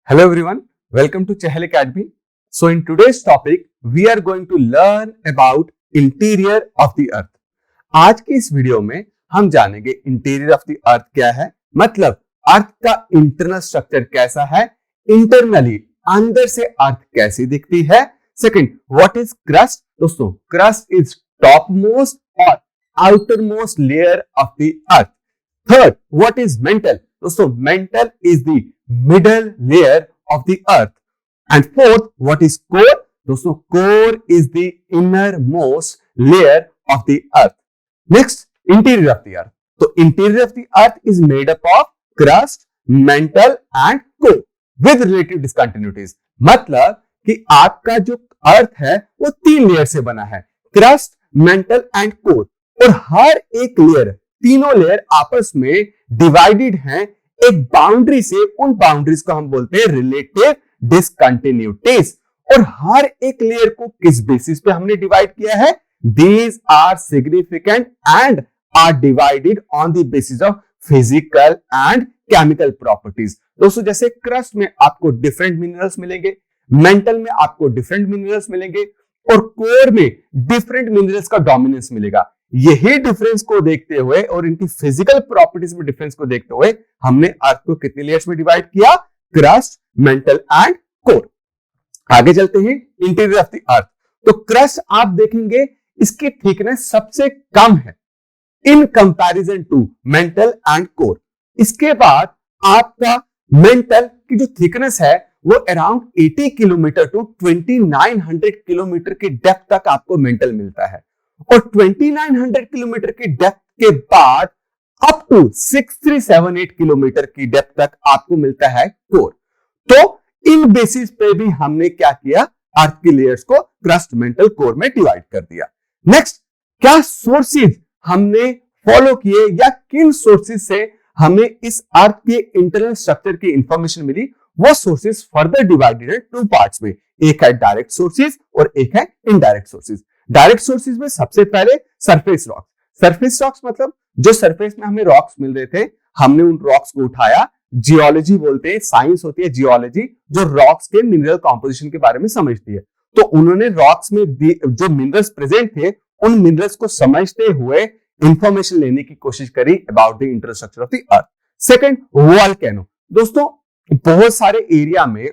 Hello everyone, welcome to Chahal Academy. So in today's topic, we are going to learn about interior of the earth. आज की इस video में हम जानेंगे interior of the अर्थ क्या है, मतलब अर्थ का इंटरनल स्ट्रक्चर कैसा है, इंटरनली अंदर से अर्थ कैसी दिखती है. Second, what is crust. दोस्तों, क्रस्ट इज टॉप मोस्ट और outermost layer of the earth. Third, what is mantle. दोस्तों, mantle is the middle layer of the earth. And fourth, what is core. दोस्तों, core is the innermost layer of the earth. Next, interior of the earth. तो interior of the earth is made up of crust, mantle and core with relative discontinuities. मतलब कि आपका जो अर्थ है वो 3 layer से बना है, crust, mantle and core. और हर एक लेयर, तीनों लेयर आपस में डिवाइडेड हैं एक बाउंड्री से. उन बाउंड्रीज को हम बोलते हैं रिलेटिव डिसकंटिन्यूटीज. और हर एक लेयर को किस बेसिस पे हमने डिवाइड किया है, these are significant and are divided on the basis of physical and chemical properties. दोस्तों, जैसे क्रस्ट में आपको डिफरेंट मिनरल्स मिलेंगे, मेंटल में आपको डिफरेंट मिनरल्स मिलेंगे और कोर में डिफरेंट मिनरल्स का डोमिनेंस मिलेगा. यही डिफरेंस को देखते हुए और इनकी फिजिकल प्रॉपर्टीज में डिफरेंस को देखते हुए हमने अर्थ को कितने लेयर्स में डिवाइड किया, क्रस्ट, मेंटल एंड कोर. आगे चलते हैं इंटीरियर ऑफ द अर्थ. तो क्रस्ट आप देखेंगे इसकी थिकनेस सबसे कम है in comparison to mantle and core. इसके बाद आपका मेंटल की जो थिकनेस है वो अराउंड 80 किलोमीटर टू 2900 किलोमीटर की डेप्थ तक आपको मेंटल मिलता है. और 2900 किलोमीटर की डेप्थ के बाद अप टू 6378 किलोमीटर की डेप्थ तक आपको मिलता है कोर. तो इन बेसिस पे भी हमने क्या किया, अर्थ की लेयर्स को क्रस्ट, मेंटल, कोर में डिवाइड कर दिया. नेक्स्ट, क्या सोर्सेज हमने फॉलो किए या किन सोर्सेज से हमें इस अर्थ के इंटरनल स्ट्रक्चर की इंफॉर्मेशन मिली, वो सोर्सेज फर्दर डिवाइडेड है 2 पार्ट्स में. एक है डायरेक्ट सोर्सेज और एक है इनडायरेक्ट सोर्सेज. डायरेक्ट सोर्सेज में सबसे पहले सरफेस रॉक्स. सरफेस रॉक्स मतलब जो सरफेस में हमें रॉक्स मिल रहे थे, हमने उन रॉक्स को उठाया. जियोलॉजी बोलते हैं, साइंस होती है जियोलॉजी, जो रॉक्स के मिनरल कॉम्पोजिशन के बारे में समझती है. तो उन्होंने रॉक्स में जो मिनरल्स प्रेजेंट थे उन मिनरल्स को समझते हुए इंफॉर्मेशन लेने की कोशिश करी about the internal structure of the earth. Second, volcano. दोस्तों, बहुत सारे एरिया में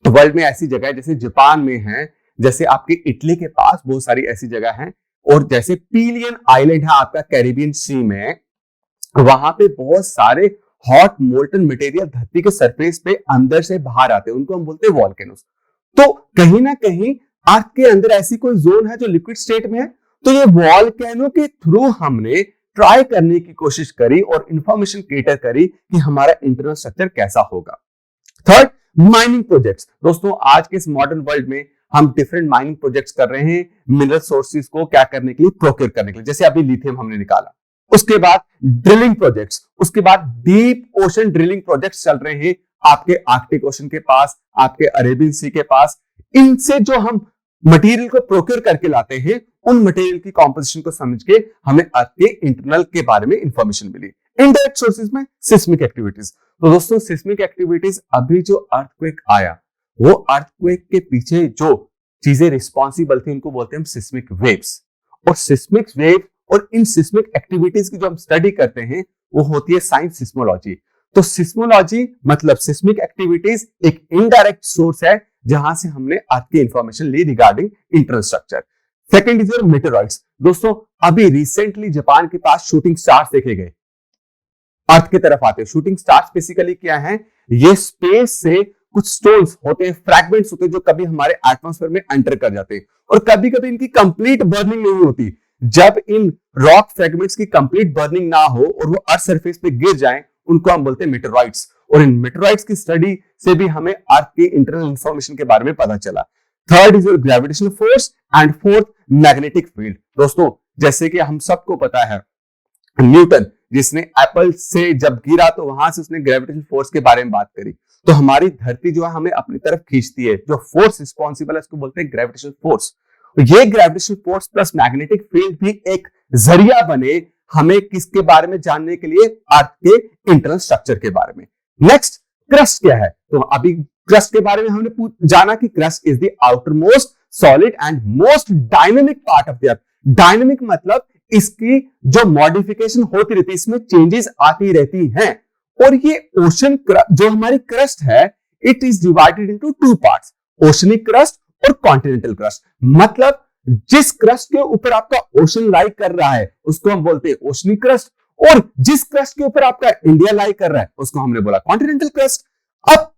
वर्ल्ड में ऐसी जगह है, जैसे जापान में है, जैसे आपके इटली के पास बहुत सारी ऐसी जगह हैं, और जैसे पिलियन आइलैंड है आपका कैरिबियन सी में, वहां पे बहुत सारे हॉट मोल्टन मटेरियल धरती के सरफेस पे अंदर से बाहर आते हैं, उनको हम बोलते हैं वॉल्केनोस. तो कहीं ना कहीं अर्थ के अंदर ऐसी कोई जोन है जो लिक्विड स्टेट में है, तो ये वॉल्केनो के थ्रू हमने ट्राई करने की कोशिश करी और इंफॉर्मेशन कैटर करी कि हमारा इंटरनल स्ट्रक्चर कैसा होगा. Third, mining projects. दोस्तों, आज के इस मॉडर्न वर्ल्ड में हम डिफरेंट माइनिंग प्रोजेक्ट्स कर रहे हैं मिनरल सोर्सेज को क्या करने के लिए, प्रोक्योर करने के लिए. जैसे अभी लिथियम हमने निकाला. उसके बाद ड्रिलिंग प्रोजेक्ट्स, उसके बाद डीप ओशन ड्रिलिंग प्रोजेक्ट्स चल रहे हैं आपके आर्कटिक ओशन के पास, आपके अरेबियन सी के पास. इनसे जो हम मटेरियल को प्रोक्योर करके लाते हैं, उन मटेरियल की कॉम्पोजिशन को समझ के हमें अर्थ के इंटरनल के बारे में इंफॉर्मेशन मिली. इनडायरेक्ट सोर्सेज में सिस्मिक एक्टिविटीज. तो दोस्तों, सिस्मिक एक्टिविटीज, अभी जो अर्थक्वेक आया वो अर्थक्वेक के पीछे जो चीजें रिस्पॉन्सिबल थी उनको बोलते हैं हम सिस्मिक वेव्स. और सिस्मिक वेव और इन सिस्मिक एक्टिविटीज की जो हम स्टडी करते हैं वो होती है साइंस सिस्मोलॉजी. तो सिस्मोलॉजी मतलब सिस्मिक एक्टिविटीज एक इनडायरेक्ट सोर्स है जहां से हमने अर्थ की इंफॉर्मेशन ली regarding internal structure. Second is your meteoroids. दोस्तों, अभी रिसेंटली जापान के पास शूटिंग स्टार्स देखे गए, अर्थ की तरफ आते हैं. शूटिंग स्टार्स बेसिकली क्या है, ये स्पेस से कुछ स्टोन्स होते हैं, फ्रैगमेंट्स होते हैं जो कभी हमारे एटमॉस्फेयर में एंटर कर जाते हैं, और कभी कभी इनकी कंप्लीट बर्निंग नहीं होती. जब इन रॉक फ्रैगमेंट्स की कंप्लीट बर्निंग ना हो और वो अर्थ सरफेस पे गिर जाएं, उनको हम बोलते हैं मेटेरॉइड्स. और इन मेटेरॉइड्स की स्टडी से भी हमें अर्थ की इंटरनल इंफॉर्मेशन के बारे में पता चला. Third is your gravitational force and fourth magnetic field. दोस्तों, जैसे कि हम सबको पता है, न्यूटन जिसने एप्पल से जब गिरा तो वहां से उसने ग्रेविटेशनल फोर्स के बारे में बात करी. तो हमारी धरती जो है हमें अपनी तरफ खींचती है, जो फोर्स रिस्पॉन्सिबल है उसको बोलते हैं ग्रेविटेशनल फोर्स. ये gravitational force plus magnetic field भी एक जरिया बने हमें किसके बारे में जानने के लिए, अर्थ के इंटरनल स्ट्रक्चर के बारे में. नेक्स्ट, क्रस्ट क्या है? तो अभी क्रस्ट के बारे में हमने जाना कि crust is the outer most solid and most dynamic part of the earth. Dynamic मतलब इसकी जो मॉडिफिकेशन होती रहती है, इसमें चेंजेस आती रहती हैं। और ये ओशन जो हमारी क्रस्ट है, it is divided into two parts, oceanic crust और कॉन्टिनेंटल क्रस्ट। मतलब जिस क्रस्ट के ऊपर आपका ओशन लाई कर रहा है उसको हम बोलते हैं ओशनिक क्रस्ट, और जिस क्रस्ट के ऊपर आपका इंडिया लाई कर रहा है उसको हमने बोला कॉन्टिनेंटल क्रस्ट। अब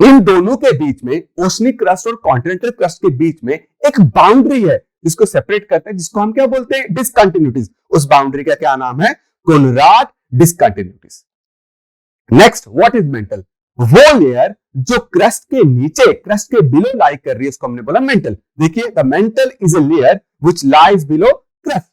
इन दोनों के बीच में, ओशनिक क्रस्ट और कॉन्टिनेंटल क्रस्ट के बीच में एक बाउंड्री है जिसको सेपरेट करते हैं, जिसको हम क्या बोलते हैं, डिसकंटिन्यूटीज। उस बाउंड्री का क्या नाम है, Conrad discontinuities. Next, what is mantle? वो लेयर जो क्रस्ट के नीचे, क्रस्ट के बिलो लाई कर रही है उसको हमने बोला मेंटल। देखिए, the mantle is a layer which lies below crust,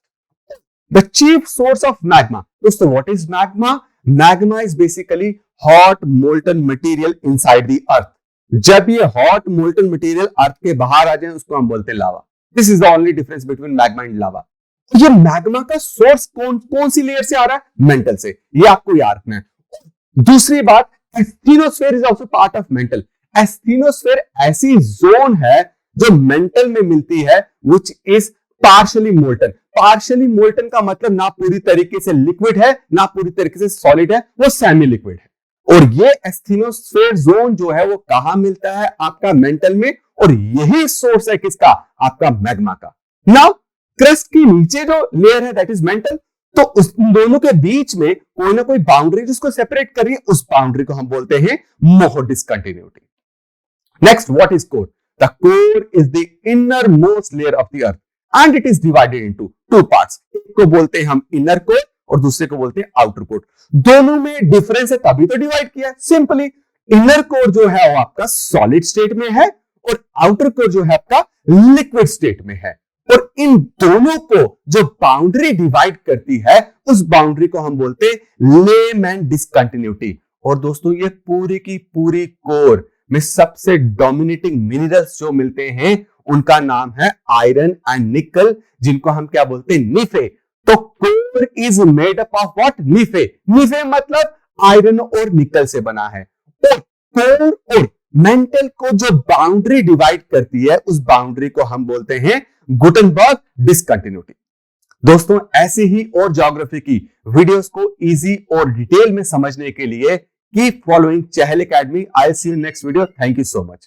the chief source of magma. दोस्तों, what is magma? Magma is basically hot molten material inside the earth. जब ये हॉट मोल्टन मटेरियल अर्थ के बाहर आ जाए उसको हम बोलते हैं lava. This is the only difference between magma and lava. ये मैग्मा का सोर्स कौन सी लेयर से आ रहा है? मेंटल से। ये आपको याद रखना है। दूसरी बात, asthenosphere is also part of mantle. Asthenosphere ऐसी जोन है जो मेंटल में मिलती है, which is partially molten. Partially molten का मतलब ना पूरी तरीके से लिक्विड है ना पूरी तरीके से सॉलिड है, वो सेमी लिक्विड है। और ये एस्थीनोस्फीयर जोन जो है वो कहां मिलता है? आपका मेंटल में, और यही सोर्स है किसका? आपका मैग्मा का। नाउ क्रस्ट के नीचे जो लेयर है दैट इज मेंटल, तो उस दोनों के बीच में कोई ना कोई बाउंड्री जिसको सेपरेट कर रही है, उस बाउंड्री को हम बोलते हैं Moho discontinuity. Next, what is core? The core is the innermost layer of the earth and it is divided into two parts. एक को बोलते हैं हम इनर कोर और दूसरे को बोलते हैं आउटर कोर। दोनों में डिफरेंस है तभी तो डिवाइड किया। सिंपली इनर कोर जो है वो आपका सॉलिड स्टेट में है और आउटर कोर जो है आपका लिक्विड स्टेट में है। और इन दोनों को जो बाउंड्री डिवाइड करती है, उस बाउंड्री को हम बोलते हैं लेम एंड डिसकंटिन्यूटी। और दोस्तों, ये पूरी की पूरी कोर में सबसे डोमिनेटिंग मिनरल्स जो मिलते हैं उनका नाम है आयरन एंड निकल, जिनको हम क्या बोलते हैं? निफे। तो core is made up of what? Nife. Nife मतलब आयरन और निकल से बना है। और कोर और मेंटल को जो बाउंड्री डिवाइड करती है, उस बाउंड्री को हम बोलते हैं गुटनबर्ग डिसकंटिन्यूटी। दोस्तों, ऐसी ही और ज्योग्राफी की वीडियोस को इजी और डिटेल में समझने के लिए keep following Chahal academy. I see you next video. Thank you so much.